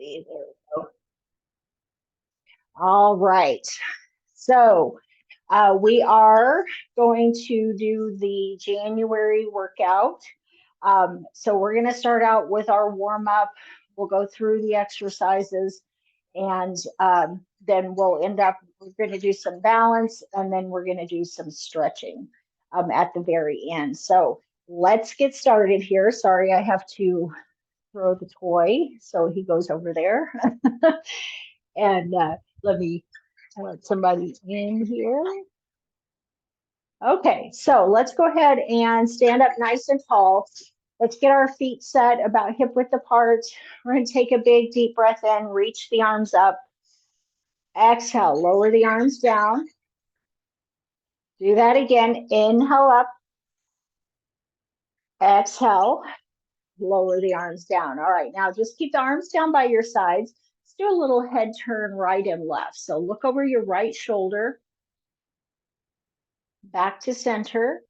see. There we go. All right. So we are going to do the January workout. So we're going to start out with our warm up. We'll go through the exercises and then we'll end up, we're going to do some balance and then we're going to do some stretching at the very end. So let's get started here. Sorry, I have to throw the toy. So he goes over there. And let me let somebody in here. Okay, so let's go ahead and stand up nice and tall. Let's get our feet set about hip width apart. We're going to take a big deep breath in, reach the arms up. Exhale, lower the arms down. Do that again. Inhale up. Exhale, lower the arms down. All right, now just keep the arms down by your sides. Let's do a little head turn right and left. So look over your right shoulder. Back to center.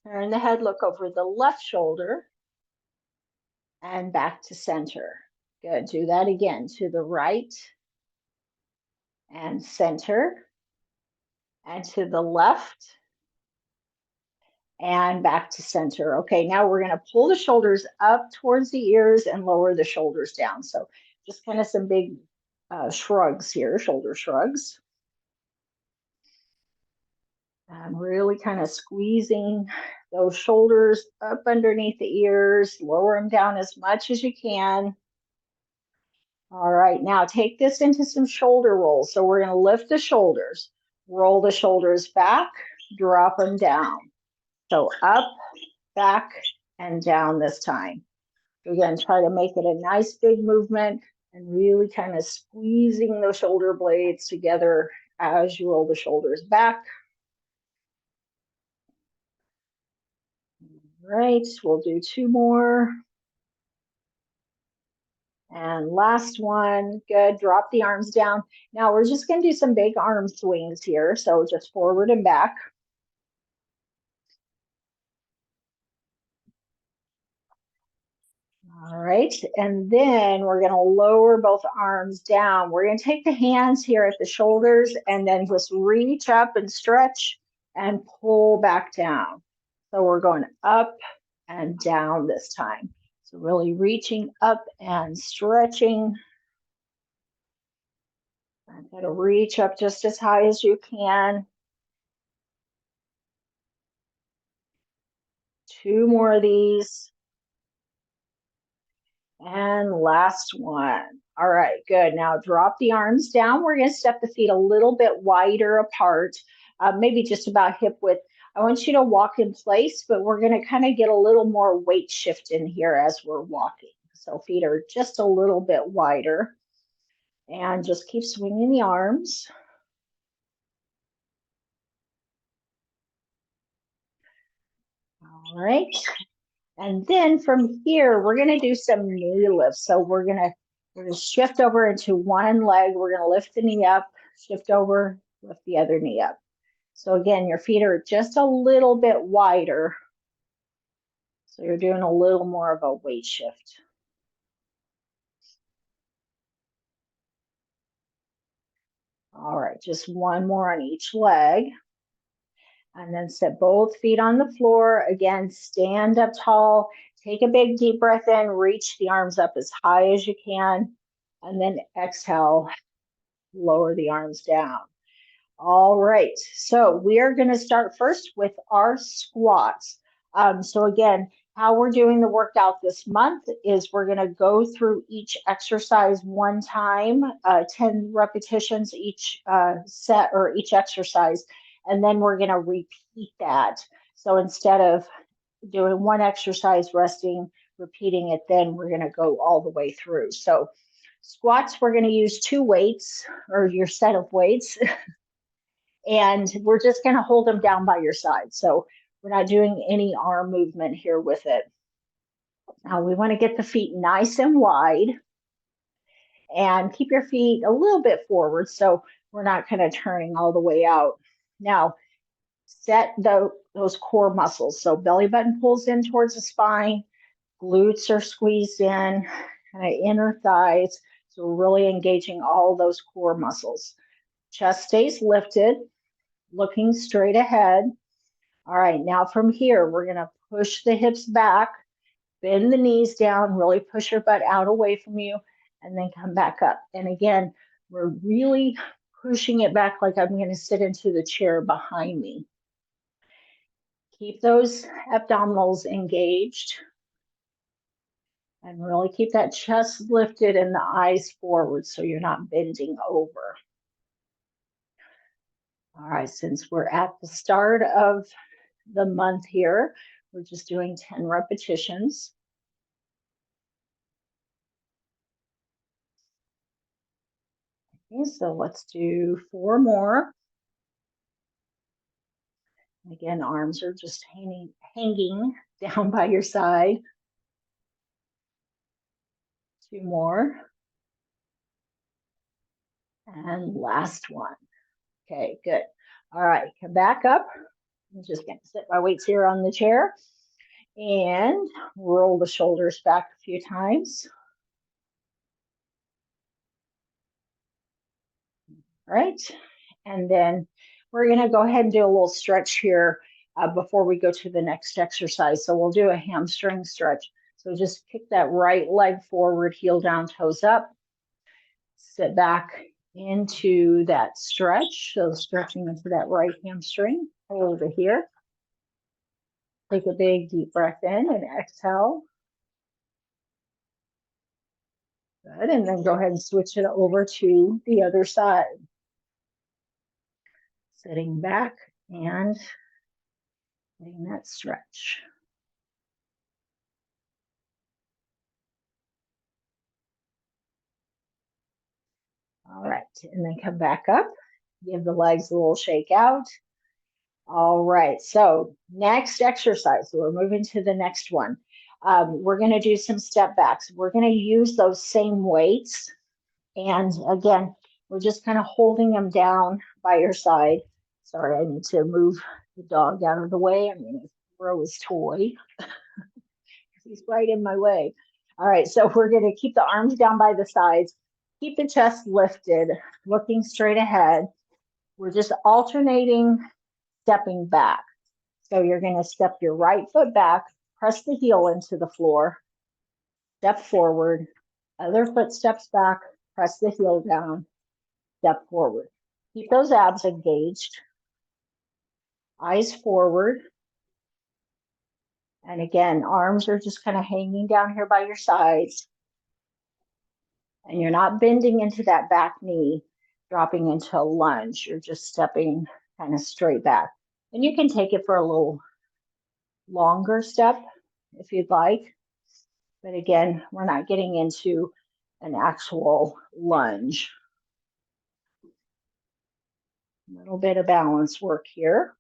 Turn the head, look over the left shoulder. And back to center. Good. Do that again to the right and center and to the left and back to center. Okay, now we're going to pull the shoulders up towards the ears and lower the shoulders down. So just kind of some big shrugs here, shoulder shrugs. I'm really kind of squeezing those shoulders up underneath the ears, lower them down as much as you can. All right, now take this into some shoulder rolls. So we're going to lift the shoulders, roll the shoulders back, drop them down. So up, back, and down this time. Again, try to make it a nice big movement and really kind of squeezing the shoulder blades together as you roll the shoulders back. All right, we'll do two more. And last one, good, drop the arms down. Now we're just gonna do some big arm swings here. So just forward and back. All right, and then we're gonna lower both arms down. We're gonna take the hands here at the shoulders and then just reach up and stretch and pull back down. So we're going up and down this time. So really reaching up and stretching. I'm going to reach up just as high as you can. Two more of these. And last one. All right, good. Now drop the arms down. We're going to step the feet a little bit wider apart, maybe just about hip width. I want you to walk in place, but we're going to kind of get a little more weight shift in here as we're walking. So feet are just a little bit wider. And just keep swinging the arms. All right. And then from here, we're going to do some knee lifts. So we're going to shift over into one leg. We're going to lift the knee up, shift over, lift the other knee up. So again, your feet are just a little bit wider. So you're doing a little more of a weight shift. All right, just one more on each leg. And then set both feet on the floor. Again, stand up tall. Take a big deep breath in. Reach the arms up as high as you can. And then exhale, lower the arms down. All right, so we are going to start first with our squats. So again, how we're doing the workout this month is we're going to go through each exercise one time, 10 repetitions each set or each exercise, and then we're going to repeat that. So instead of doing one exercise, resting, repeating it, then we're going to go all the way through. So squats, we're going to use two weights or your set of weights. And we're just going to hold them down by your side. So we're not doing any arm movement here with it. Now we want to get the feet nice and wide and keep your feet a little bit forward so we're not kind of turning all the way out. Now set those core muscles. So belly button pulls in towards the spine, glutes are squeezed in, kind of inner thighs. So we're really engaging all those core muscles. Chest stays lifted, looking straight ahead. All right, now from here, we're going to push the hips back, bend the knees down, really push your butt out away from you, and then come back up. And again, we're really pushing it back like I'm going to sit into the chair behind me. Keep those abdominals engaged and really keep that chest lifted and the eyes forward so you're not bending over. All right, since we're at the start of the month here, we're just doing 10 repetitions. Okay, so let's do 4 more. Again, arms are just hanging down by your side. 2 more. And last one. Okay, good. All right, come back up. I'm just going to set my weights here on the chair and roll the shoulders back a few times. All right, and then we're going to go ahead and do a little stretch here before we go to the next exercise. So we'll do a hamstring stretch. So just kick that right leg forward, heel down, toes up. Sit back into that stretch. So stretching into that right hamstring over here. Take a big deep breath in and exhale. Good, and then go ahead and switch it over to the other side. Sitting back and getting that stretch. All right, and then come back up. Give the legs a little shake out. All right, so next exercise. So we're moving to the next one. We're going to do some step backs. We're going to use those same weights. And again, we're just kind of holding them down by your side. Sorry, I need to move the dog out of the way. I'm going to throw his toy. He's right in my way. All right, so we're going to keep the arms down by the sides. Keep the chest lifted, looking straight ahead. We're just alternating stepping back. So you're going to step your right foot back, press the heel into the floor, step forward, other foot steps back, press the heel down, step forward. Keep those abs engaged, eyes forward. And again, arms are just kind of hanging down here by your sides. And you're not bending into that back knee, dropping into a lunge. You're just stepping kind of straight back. And you can take it for a little longer step if you'd like. But again, we're not getting into an actual lunge. A little bit of balance work here.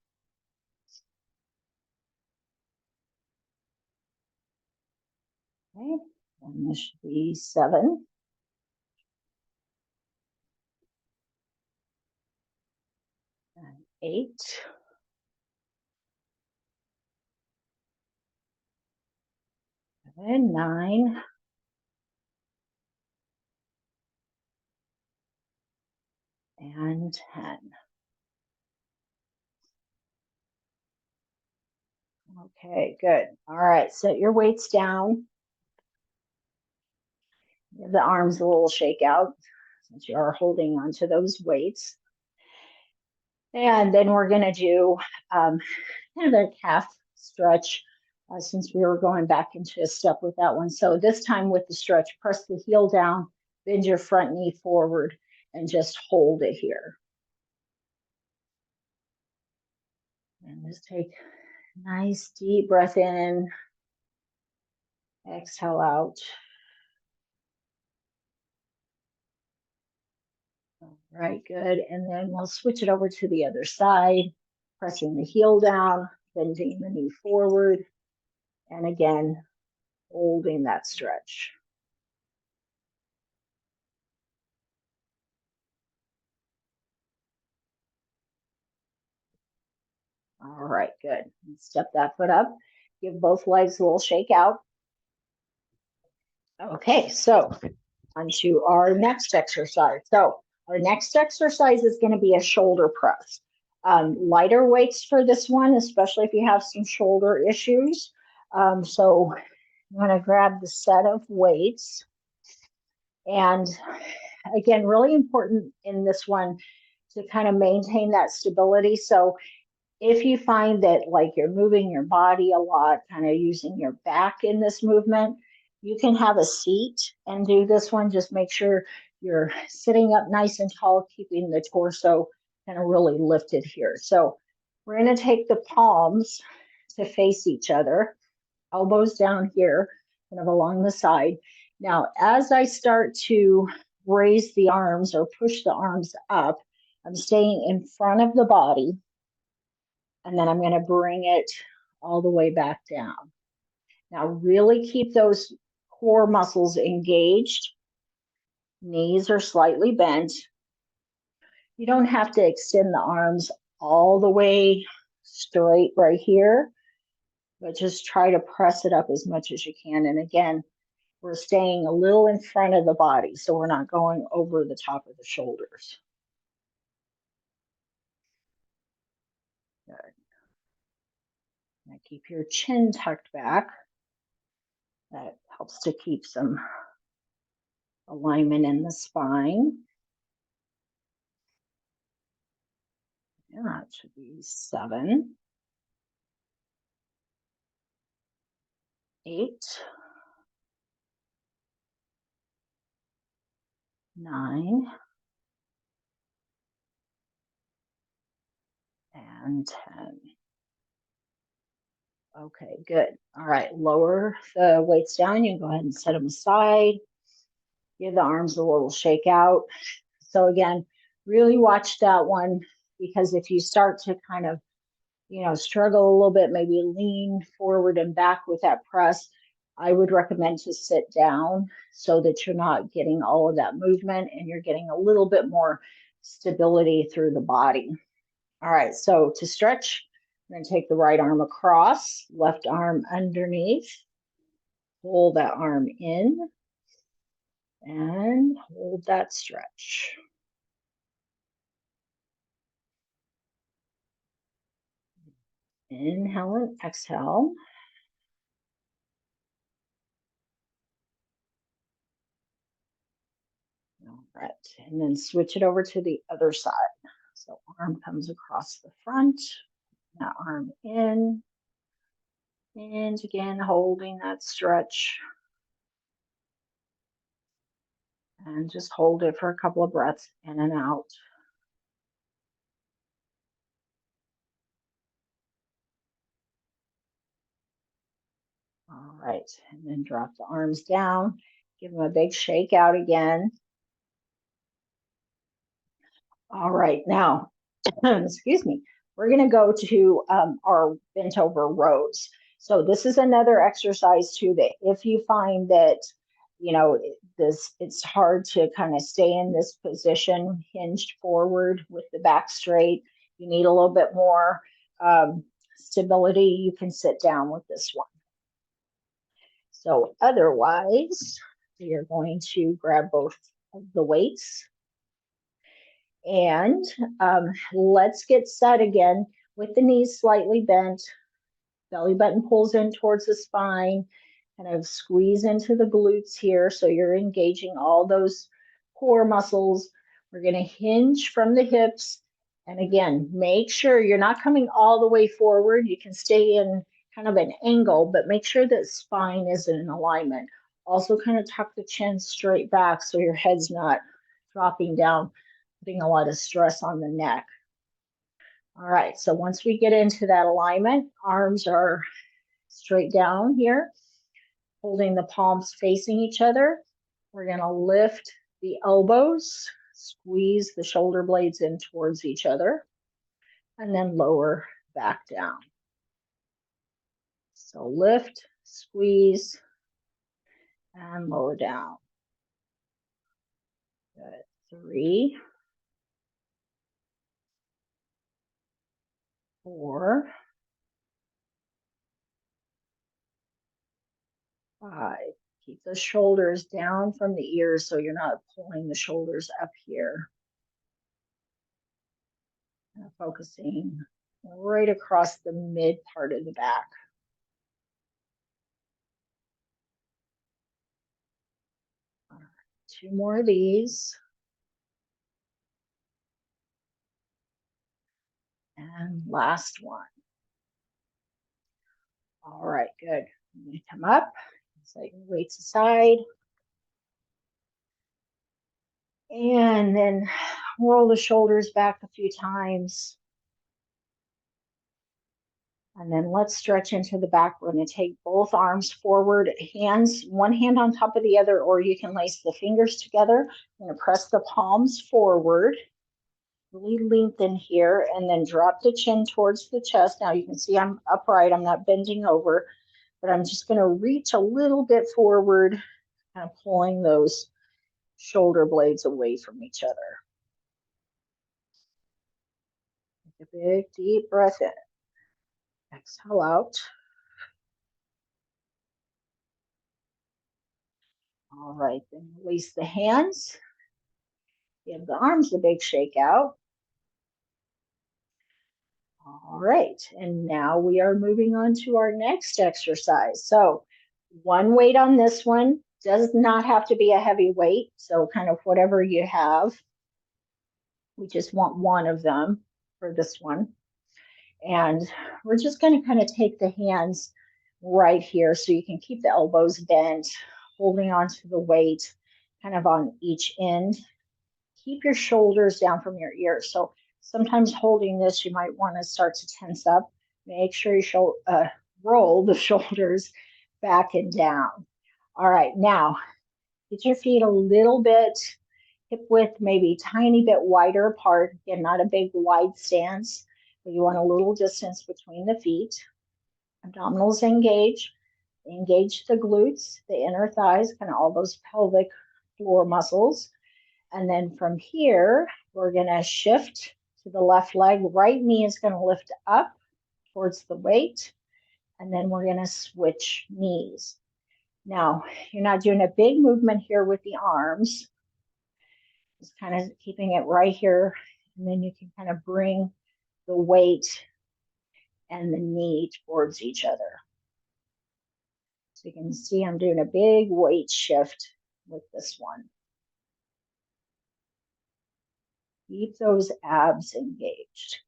Okay, and this should be 7. And 8. And 9. And 10. Okay, good. All right, set your weights down. Give the arms a little shake out since you are holding onto those weights. And then we're going to do kind of a calf stretch since we were going back into a step with that one. So this time with the stretch, press the heel down, bend your front knee forward, and just hold it here. And just take a nice deep breath in, exhale out. All right, good. And then we'll switch it over to the other side, pressing the heel down, bending the knee forward, and again, holding that stretch. All right, good. Step that foot up. Give both legs a little shake out. Okay, so on to our next exercise. So our next exercise is going to be a shoulder press. Lighter weights for this one, especially if you have some shoulder issues. So I'm going to grab the set of weights. And again, really important in this one to kind of maintain that stability. So if you find that like you're moving your body a lot, kind of using your back in this movement, you can have a seat and do this one. Just make sure you're sitting up nice and tall, keeping the torso kind of really lifted here. So we're going to take the palms to face each other, elbows down here, kind of along the side. Now, as I start to raise the arms or push the arms up, I'm staying in front of the body, and then I'm going to bring it all the way back down. Now, really keep those core muscles engaged. Knees are slightly bent. You don't have to extend the arms all the way straight right here, but just try to press it up as much as you can. And again, we're staying a little in front of the body, so we're not going over the top of the shoulders. Good. Now keep your chin tucked back. That helps to keep some alignment in the spine. Yeah, that should be 7, 8, 9, and 10. Okay, good. All right, lower the weights down. You can go ahead and set them aside. Give the arms a little shake out. So again, really watch that one, because if you start to kind of, struggle a little bit, maybe lean forward and back with that press, I would recommend to sit down so that you're not getting all of that movement and you're getting a little bit more stability through the body. All right, so to stretch, I'm going to take the right arm across, left arm underneath, pull that arm in, and hold that stretch. Inhale and exhale. All right, and then switch it over to the other side. So arm comes across the front, that arm in, and again, holding that stretch. And just hold it for a couple of breaths in and out. All right, and then drop the arms down, give them a big shake out again. All right, now, excuse me, we're going to go to our bent over rows. So this is another exercise too, that if you find that, it's hard to kind of stay in this position, hinged forward with the back straight, you need a little bit more stability, you can sit down with this one. So otherwise, you're going to grab both of the weights, and let's get set again with the knees slightly bent, belly button pulls in towards the spine, kind of squeeze into the glutes here. So you're engaging all those core muscles. We're going to hinge from the hips. And again, make sure you're not coming all the way forward. You can stay in kind of an angle, but make sure that spine is in alignment. Also kind of tuck the chin straight back so your head's not dropping down, putting a lot of stress on the neck. All right, so once we get into that alignment, arms are straight down here, holding the palms facing each other. We're going to lift the elbows, squeeze the shoulder blades in towards each other, and then lower back down. So lift, squeeze, and lower down. Good. 3, 4, 5, Keep the shoulders down from the ears so you're not pulling the shoulders up here. And focusing right across the mid part of the back. All right, 2 more of these. And last one. All right, good. You come up, set your weights aside. And then roll the shoulders back a few times. And then let's stretch into the back. We're going to take both arms forward, hands, one hand on top of the other, or you can lace the fingers together. I'm going to press the palms forward, really lengthen here, and then drop the chin towards the chest. Now you can see I'm upright, I'm not bending over, but I'm just going to reach a little bit forward, kind of pulling those shoulder blades away from each other. Take a big, deep breath in. Exhale out. All right, then release the hands. Give the arms a big shake out. All right, and now we are moving on to our next exercise. So one weight on this one, does not have to be a heavy weight. So kind of whatever you have. We just want one of them for this one. And we're just going to kind of take the hands right here so you can keep the elbows bent, holding onto the weight kind of on each end. Keep your shoulders down from your ears. So sometimes holding this, you might want to start to tense up. Make sure you roll the shoulders back and down. All right, now get your feet a little bit hip width, maybe tiny bit wider apart. Again, not a big wide stance, but you want a little distance between the feet. Abdominals engage. Engage the glutes, the inner thighs, kind of all those pelvic floor muscles. And then from here, we're going to shift to the left leg. Right knee is going to lift up towards the weight. And then we're going to switch knees. Now, you're not doing a big movement here with the arms. Just kind of keeping it right here. And then you can kind of bring the weight and the knee towards each other. So you can see I'm doing a big weight shift with this one. Keep those abs engaged.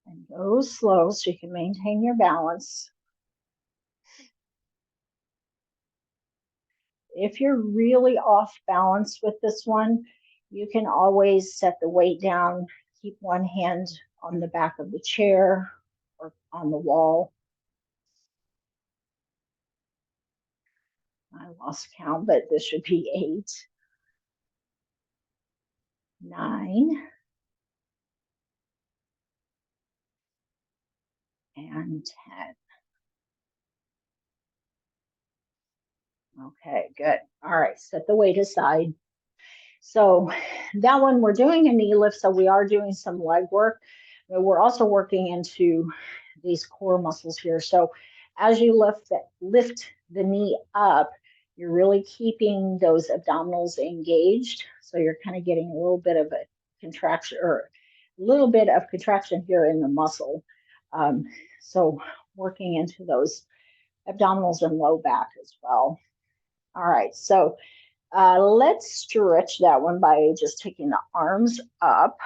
And go slow so you can maintain your balance. If you're really off balance with this one, you can always set the weight down, keep one hand on the back of the chair or on the wall. I lost count, but this should be 8, 9, and 10. Okay, good. All right, set the weight aside. So that one, we're doing a knee lift, so we are doing some leg work, but we're also working into these core muscles here. So as you lift the knee up, you're really keeping those abdominals engaged. So you're kind of getting a little bit of a contraction or a little bit of contraction here in the muscle. So working into those abdominals and low back as well. All right, so let's stretch that one by just taking the arms up.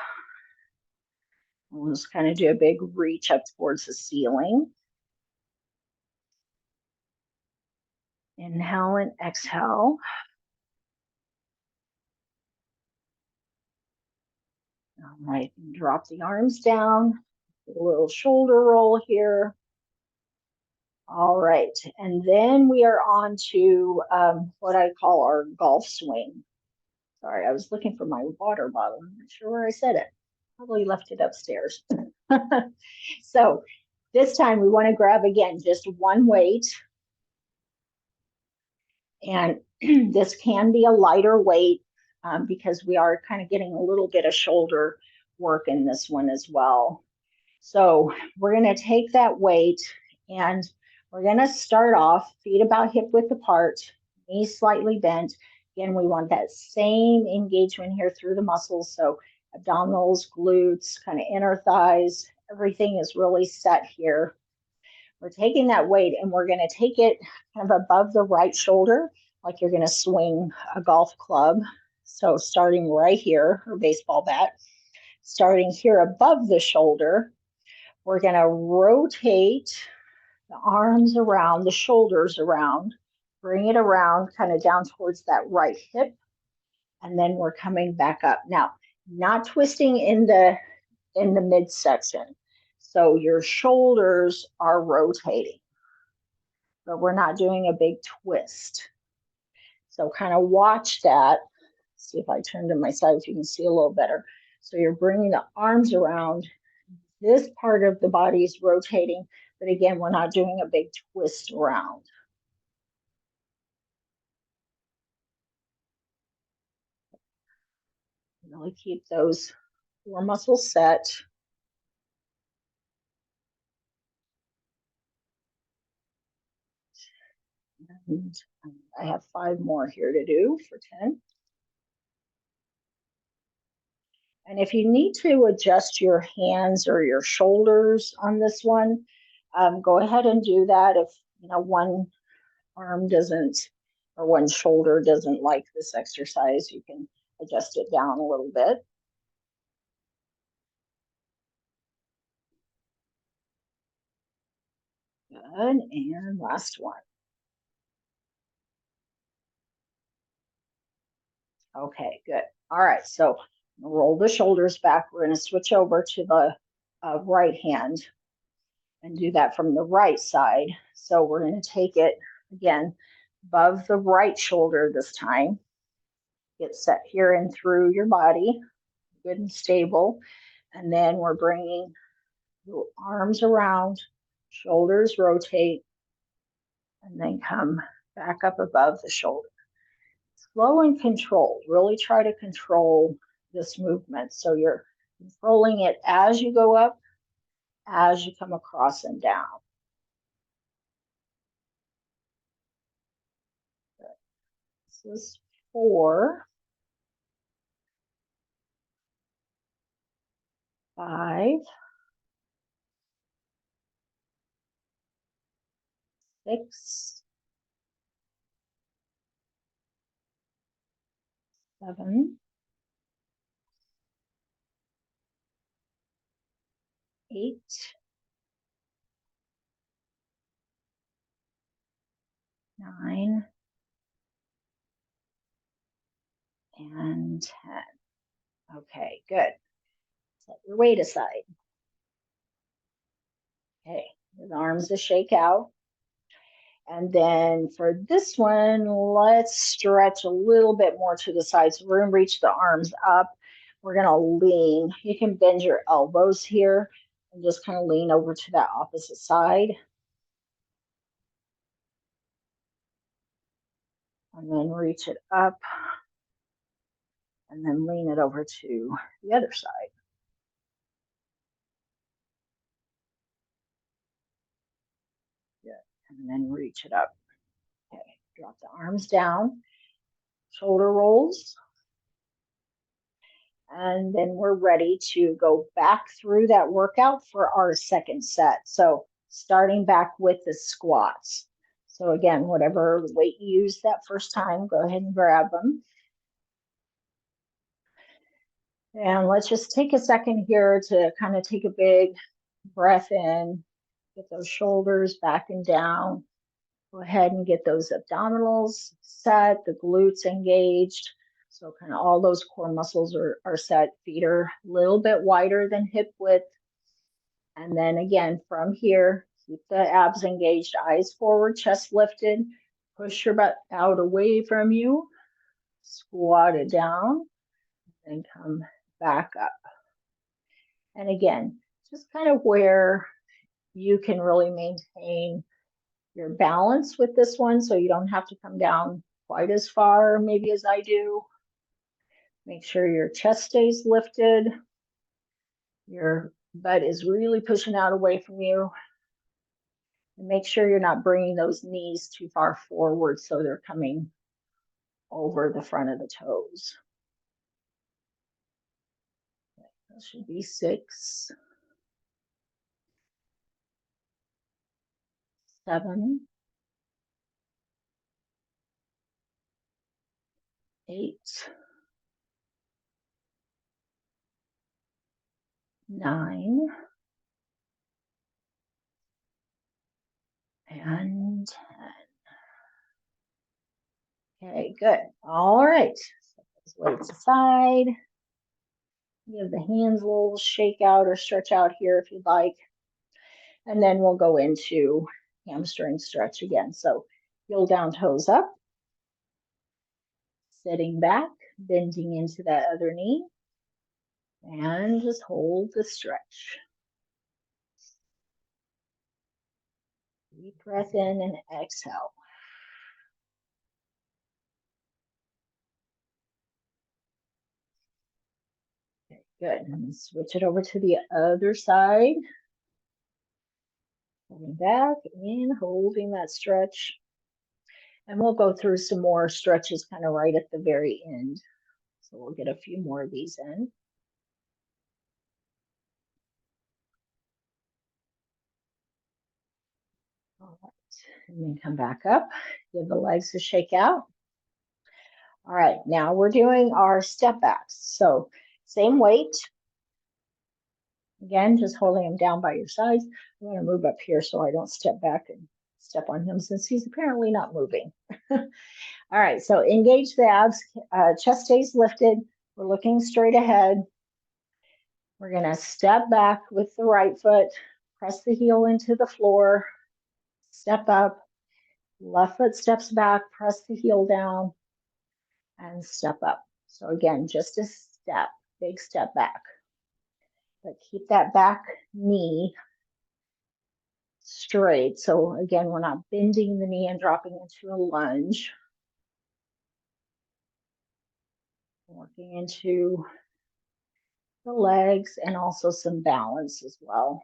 We'll just kind of do a big reach up towards the ceiling. Inhale and exhale. All right, drop the arms down. A little shoulder roll here. All right, and then we are on to what I call our golf swing. Sorry, I was looking for my water bottle. I'm not sure where I set it. Probably left it upstairs. So this time we want to grab again just one weight. And this can be a lighter weight because we are kind of getting a little bit of shoulder work in this one as well. So we're going to take that weight and we're going to start off feet about hip width apart, knees slightly bent. Again, we want that same engagement here through the muscles. So abdominals, glutes, kind of inner thighs, everything is really set here. We're taking that weight and we're going to take it kind of above the right shoulder, like you're going to swing a golf club. So starting right here, or baseball bat, starting here above the shoulder, we're going to rotate the arms around, the shoulders around, bring it around kind of down towards that right hip, and then we're coming back up. Now, not twisting in the midsection. So your shoulders are rotating, but we're not doing a big twist. So kind of watch that. See if I turn to my side so you can see a little better. So you're bringing the arms around. This part of the body is rotating, but again, we're not doing a big twist around. Really keep those core muscles set. And I have 5 more here to do for 10. And if you need to adjust your hands or your shoulders on this one, go ahead and do that. If one arm doesn't or one shoulder doesn't like this exercise, you can adjust it down a little bit. Good, and last one. Okay, good. All right, so roll the shoulders back. We're going to switch over to the right hand and do that from the right side. So we're going to take it again above the right shoulder this time. Get set here and through your body, good and stable. And then we're bringing the arms around, shoulders rotate, and then come back up above the shoulder. Slow and controlled. Really try to control this movement. So you're controlling it as you go up, as you come across and down. This is 4, 5, 6, 7, 8, 9, and 10. Okay, good. Set your weight aside. Okay, the arms to shake out. And then for this one, let's stretch a little bit more to the side. So we're going to reach the arms up. We're going to lean. You can bend your elbows here and just kind of lean over to that opposite side. And then reach it up. And then lean it over to the other side. Good. And then reach it up. Okay, drop the arms down. Shoulder rolls. And then we're ready to go back through that workout for our second set. So starting back with the squats. So again, whatever weight you used that first time, go ahead and grab them. And let's just take a second here to kind of take a big breath in, get those shoulders back and down. Go ahead and get those abdominals set, the glutes engaged. So kind of all those core muscles are set. Feet are a little bit wider than hip width. And then again, from here, keep the abs engaged, eyes forward, chest lifted. Push your butt out away from you. Squat it down and come back up. And again, just kind of where you can really maintain your balance with this one so you don't have to come down quite as far maybe as I do. Make sure your chest stays lifted. Your butt is really pushing out away from you. And make sure you're not bringing those knees too far forward so they're coming over the front of the toes. That should be 6, 7, 8, 9, and 10. Okay, good. All right. Set those weights aside. Give the hands a little shake out or stretch out here if you'd like. And then we'll go into hamstring stretch again. So heel down, toes up, sitting back, bending into that other knee, and just hold the stretch. Deep breath in and exhale. Okay, good. And switch it over to the other side. Coming back and holding that stretch. And we'll go through some more stretches kind of right at the very end. So we'll get a few more of these in. All right, and then come back up, give the legs a shake out. All right, now we're doing our step backs. So same weight. Again, just holding him down by your sides. I'm going to move up here so I don't step back and step on him since he's apparently not moving. All right, so engage the abs, chest stays lifted. We're looking straight ahead. We're going to step back with the right foot, press the heel into the floor, step up, left foot steps back, press the heel down, and step up. So again, just a step, big step back. But keep that back knee straight. So again, we're not bending the knee and dropping into a lunge. Working into the legs and also some balance as well.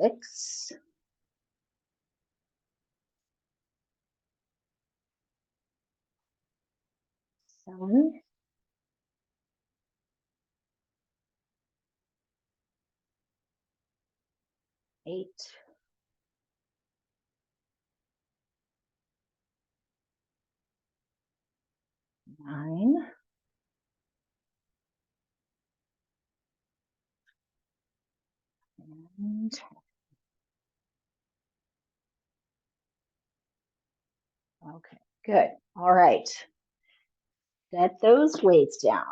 6, 7, 8, 9, and 10. Okay, good. All right. Set those weights down.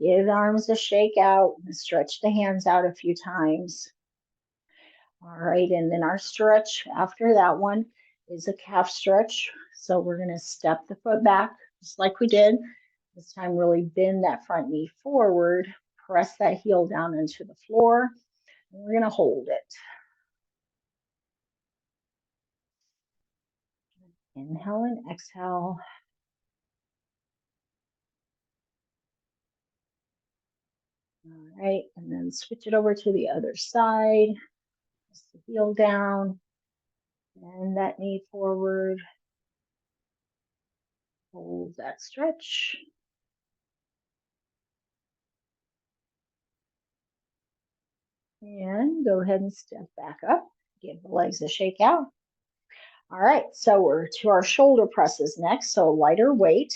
Give the arms a shake out and stretch the hands out a few times. All right, and then our stretch after that one is a calf stretch. So we're going to step the foot back just like we did. This time really bend that front knee forward, press that heel down into the floor, and we're going to hold it. Inhale and exhale. All right, and then switch it over to the other side. Press the heel down, and that knee forward. Hold that stretch. And go ahead and step back up. Give the legs a shake out. All right, so we're to our shoulder presses next. So lighter weight.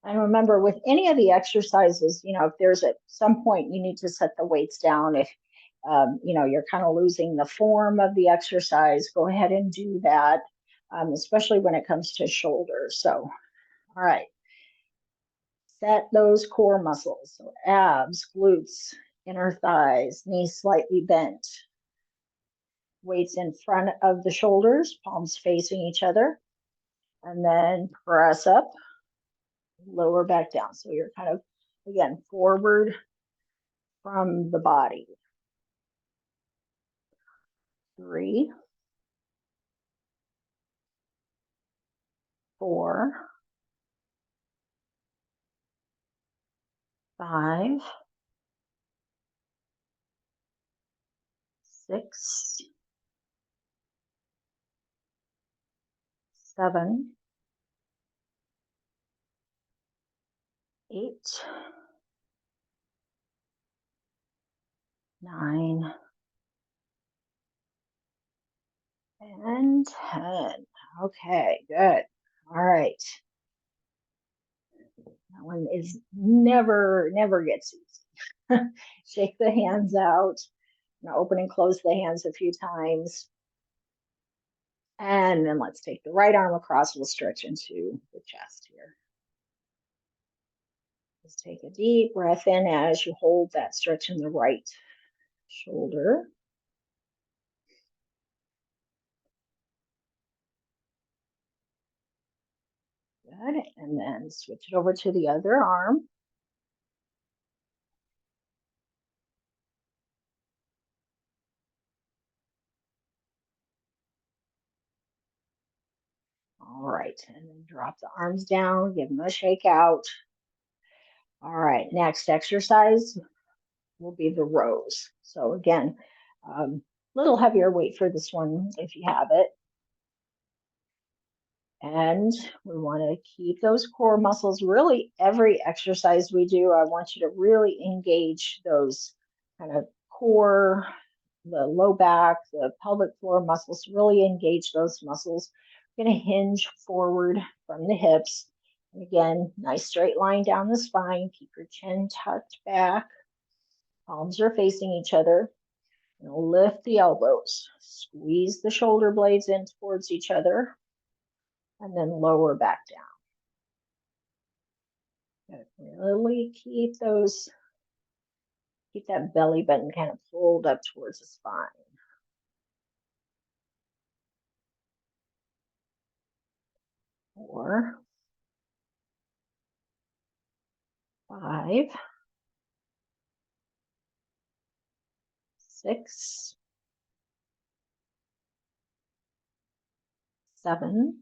And remember, with any of the exercises, if there's at some point you need to set the weights down, if you're kind of losing the form of the exercise, go ahead and do that, especially when it comes to shoulders. So, all right, set those core muscles, so abs, glutes, inner thighs, knees slightly bent. Weights in front of the shoulders, palms facing each other, and then press up, lower back down. So you're kind of, again, forward from the body. 3, 4, 5, 6, 7, 8, 9, and 10. Okay, good. All right. That one is never gets easy. Shake the hands out. Now open and close the hands a few times. And then let's take the right arm across. We'll stretch into the chest here. Just take a deep breath in as you hold that stretch in the right shoulder. Good. And then switch it over to the other arm. All right. And then drop the arms down, give them a shake out. All right. Next exercise will be the rows. So again, little heavier weight for this one if you have it. And we want to keep those core muscles. Really, every exercise we do, I want you to really engage those kind of core, the low back, the pelvic floor muscles, really engage those muscles. We're going to hinge forward from the hips. And again, nice straight line down the spine. Keep your chin tucked back. Palms are facing each other. And lift the elbows. Squeeze the shoulder blades in towards each other. And then lower back down. Really keep that belly button kind of pulled up towards the spine. 4, 5, 6, 7,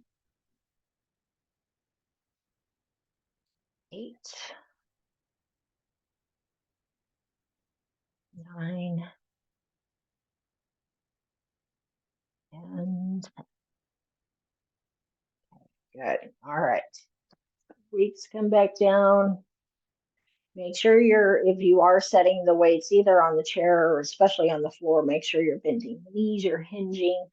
8, 9, and good. All right. Weights come back down. Make sure if you are setting the weights either on the chair or especially on the floor, make sure you're bending the knees, you're hinging,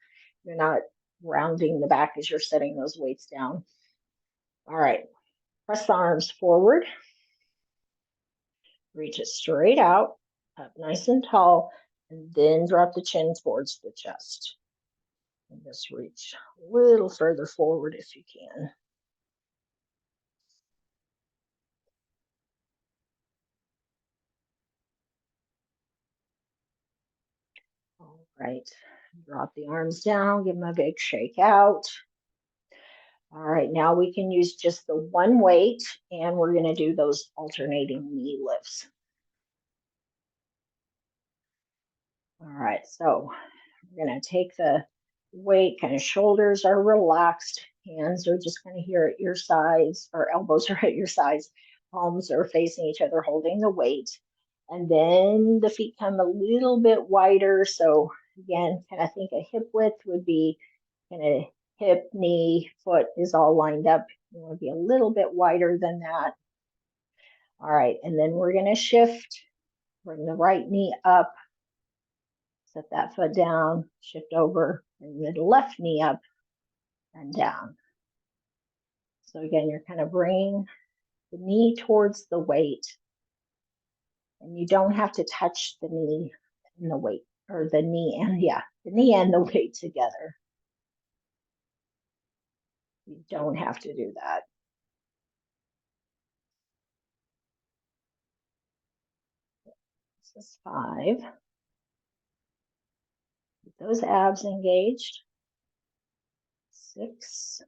you're not rounding the back as you're setting those weights down. All right. Press the arms forward. Reach it straight out, up nice and tall, and then drop the chin towards the chest. And just reach a little further forward if you can. All right, drop the arms down, give them a big shake out. All right, now we can use just the one weight, and we're going to do those alternating knee lifts. All right, so we're going to take the weight, kind of shoulders are relaxed, hands are just kind of here at your sides, or elbows are at your sides, palms are facing each other, holding the weight. And then the feet come a little bit wider. So again, kind of think a hip width would be kind of hip, knee, foot is all lined up. You want to be a little bit wider than that. All right, and then we're going to shift, bring the right knee up, set that foot down, shift over, bring the left knee up and down. So again, you're kind of bringing the knee towards the weight, and you don't have to touch the knee and the weight, or the knee and the knee and the weight together. You don't have to do that. This is 5. Keep those abs engaged. 6.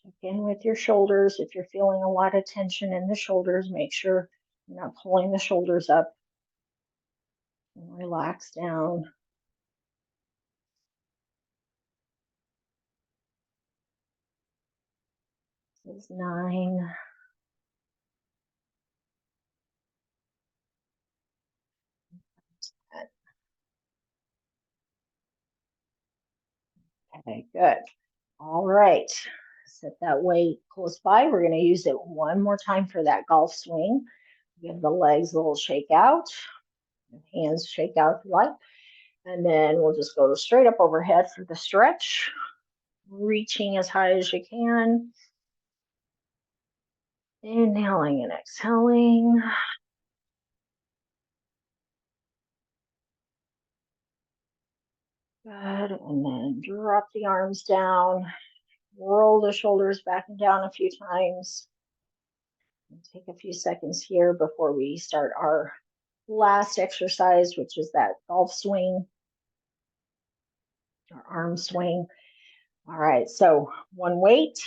Check in with your shoulders. If you're feeling a lot of tension in the shoulders, make sure you're not pulling the shoulders up. And relax down. is 9. Okay, good. All right. Set that weight close by. We're going to use it one more time for that golf swing. Give the legs a little shake out. Hands shake out if you like. And then we'll just go straight up overhead for the stretch. Reaching as high as you can. Inhaling and exhaling. Good. And then drop the arms down. Roll the shoulders back and down a few times. Take a few seconds here before we start our last exercise, which is that golf swing or arm swing. All right, so one weight.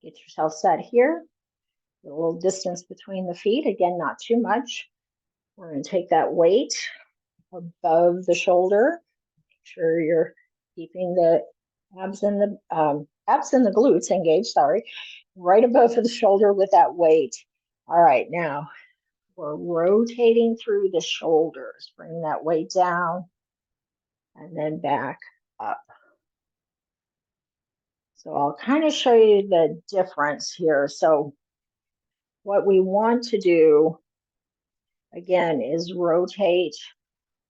Get yourself set here. A little distance between the feet. Again, not too much. We're going to take that weight above the shoulder. Make sure you're keeping the abs and the glutes engaged. Sorry, right above the shoulder with that weight. All right, now we're rotating through the shoulders. Bring that weight down and then back up. So I'll kind of show you the difference here. So what we want to do, again, is rotate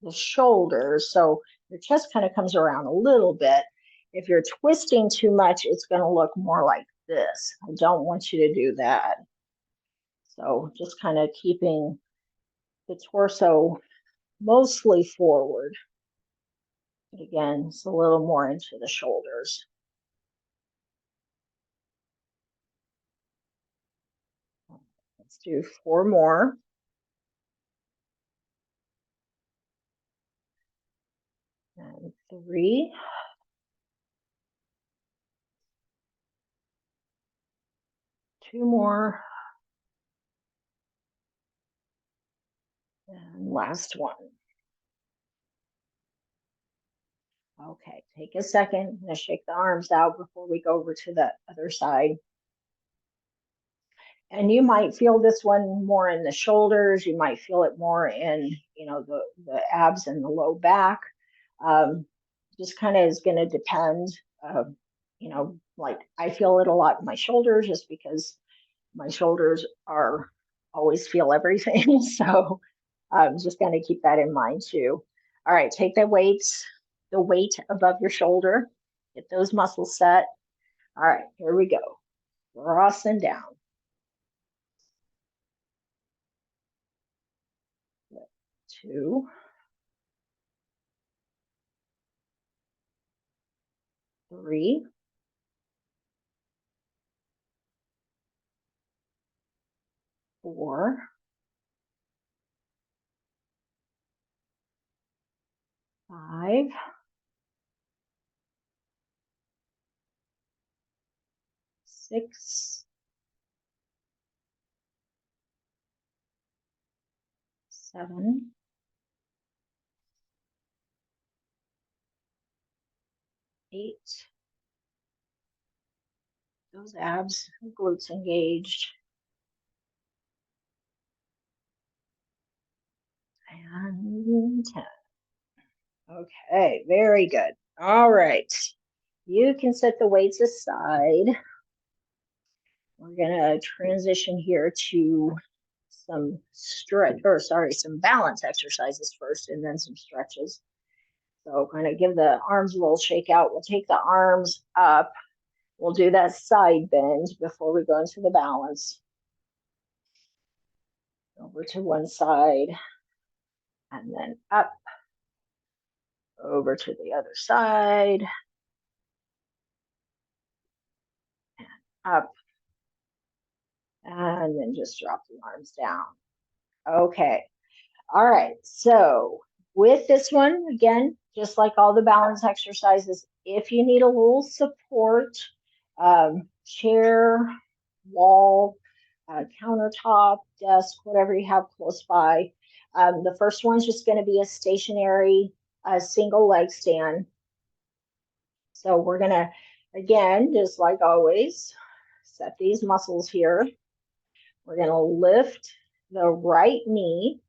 the shoulders. So your chest kind of comes around a little bit. If you're twisting too much, it's going to look more like this. I don't want you to do that. So just kind of keeping the torso mostly forward. But again, it's a little more into the shoulders. Let's do 4 more. And 3. 2 more. And last one. Okay, take a second. I'm going to shake the arms out before we go over to the other side. And you might feel this one more in the shoulders. You might feel it more in, the abs and the low back. Just kind of is going to depend. Like I feel it a lot in my shoulders just because my shoulders always feel everything. So I'm just going to keep that in mind too. All right, take the weight above your shoulder. Get those muscles set. All right, here we go. Crossing down. 2, 3, 4, 5, 6, 7, 8. Those abs, glutes engaged. And 10. Okay, very good. All right. You can set the weights aside. We're going to transition here to some some balance exercises first and then some stretches. So kind of give the arms a little shake out. We'll take the arms up. We'll do that side bend before we go into the balance. Over to one side and then up. Over to the other side. And up. And then just drop the arms down. Okay. All right. So with this one, again, just like all the balance exercises, if you need a little support, chair, wall, countertop, desk, whatever you have close by. The first one's just going to be a stationary single leg stand. So we're going to, again, just like always, set these muscles here. We're going to lift the right knee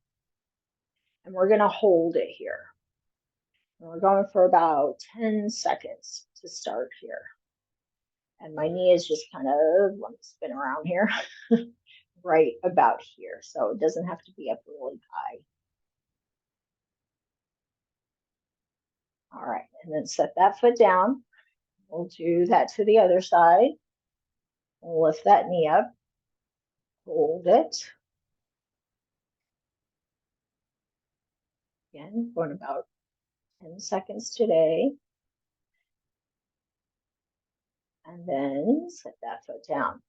and we're going to hold it here. And we're going for about 10 seconds to start here. And my knee is just kind of, let me spin around here, right about here. So it doesn't have to be up really high. All right, and then set that foot down. We'll do that to the other side. We'll lift that knee up, hold it. Again, going about 10 seconds today. And then set that foot down.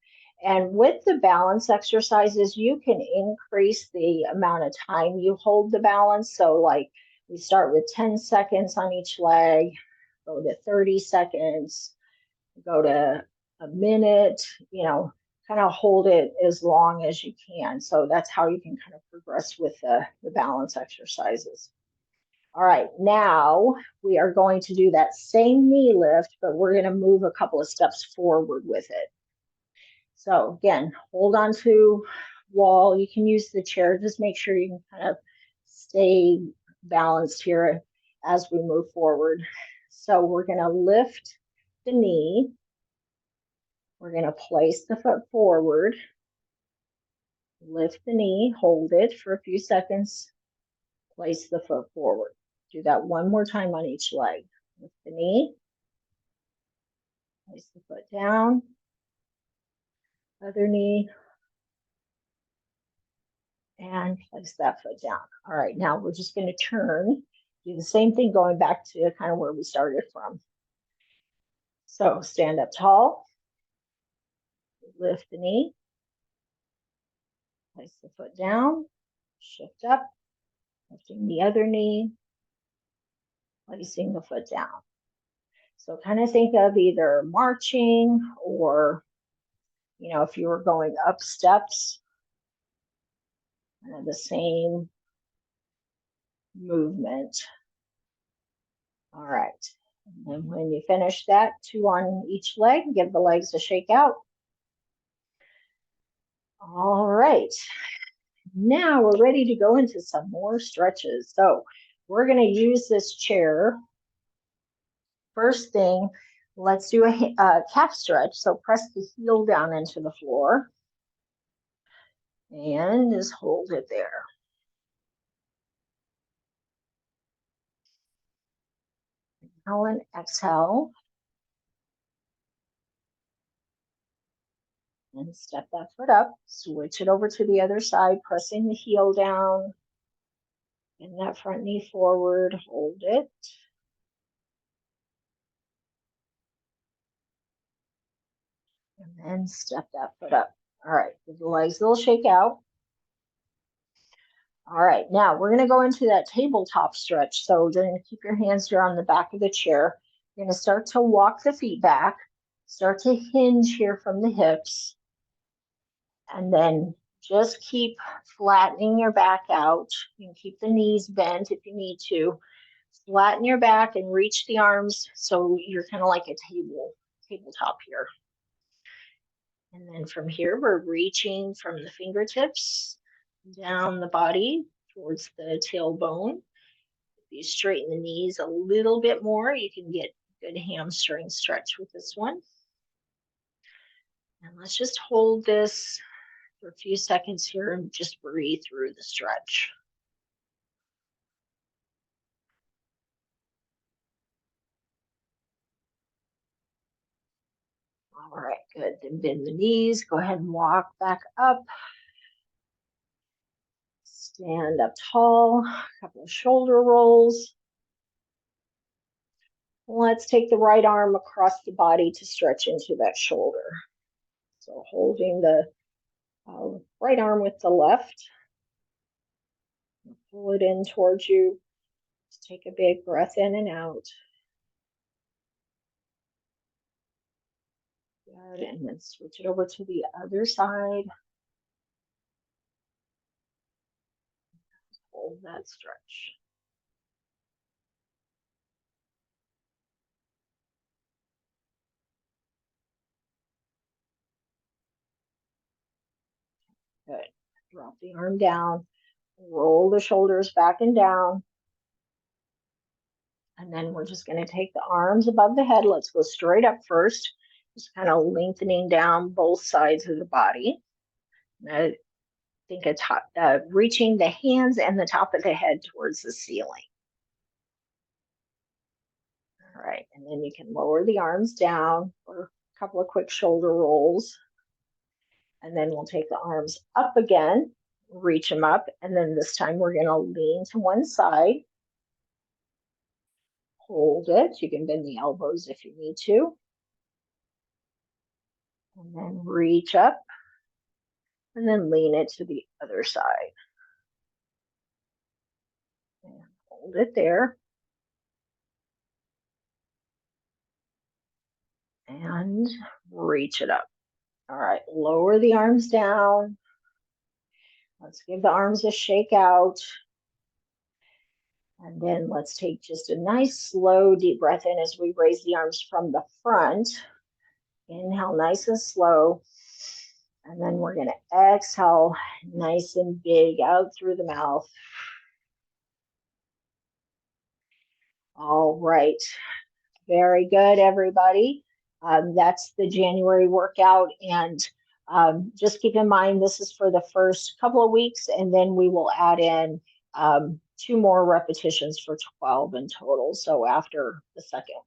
And with the balance exercises, you can increase the amount of time you hold the balance. So like we start with 10 seconds on each leg, go to 30 seconds, go to a minute, you know, kind of hold it as long as you can. So that's how you can kind of progress with the balance exercises. All right, now we are going to do that same knee lift, but we're going to move a couple of steps forward with it. So again, hold on to wall. You can use the chair. Just make sure you can kind of stay balanced here as we move forward. So we're going to lift the knee. We're going to place the foot forward. Lift the knee, hold it for a few seconds, place the foot forward. Do that one more time on each leg. Lift the knee, place the foot down, other knee, and place that foot down. All right, now we're just going to turn, do the same thing going back to kind of where we started from. So stand up tall, lift the knee, place the foot down, shift up, lifting the other knee, placing the foot down. So kind of think of either marching or, you know, if you were going up steps, kind of the same movement. All right. And then when you finish that, 2 on each leg, give the legs a shake out. All right. Now we're ready to go into some more stretches. So we're going to use this chair. First thing, let's do a calf stretch. So press the heel down into the floor and just hold it there. Inhale and exhale. And step that foot up, switch it over to the other side, pressing the heel down, and that front knee forward, hold it. And then step that foot up. All right, give the legs a little shake out. All right, now we're gonna go into that tabletop stretch. So you're gonna keep your hands here on the back of the chair. You're gonna start to walk the feet back, start to hinge here from the hips, and then just keep flattening your back out. You can keep the knees bent if you need to. Flatten your back and reach the arms so you're kind of like a tabletop here. And then from here, we're reaching from the fingertips down the body towards the tailbone. If you straighten the knees a little bit more, you can get good hamstring stretch with this one. And let's just hold this for a few seconds here and just breathe through the stretch. All right, good. Then bend the knees. Go ahead and walk back up. Stand up tall. A couple of shoulder rolls. Let's take the right arm across the body to stretch into that shoulder. So holding the right arm with the left. Pull it in towards you. Just take a big breath in and out. Good. And then switch it over to the other side. Hold that stretch. Good. Drop the arm down, roll the shoulders back and down. And then we're just going to take the arms above the head. Let's go straight up first, just kind of lengthening down both sides of the body. And I think it's reaching the hands and the top of the head towards the ceiling. All right, and then you can lower the arms down for a couple of quick shoulder rolls. And then we'll take the arms up again, reach them up, and then this time we're going to lean to one side. Hold it. You can bend the elbows if you need to. And then reach up, and then lean it to the other side. And hold it there. And reach it up. All right, lower the arms down. Let's give the arms a shake out. And then let's take just a nice, slow, deep breath in as we raise the arms from the front. Inhale nice and slow. And then we're going to exhale nice and big out through the mouth. All right. Very good, everybody. That's the January workout. And just keep in mind, this is for the first couple of weeks, and then we will add in 2 more repetitions for 12 in total. So after the second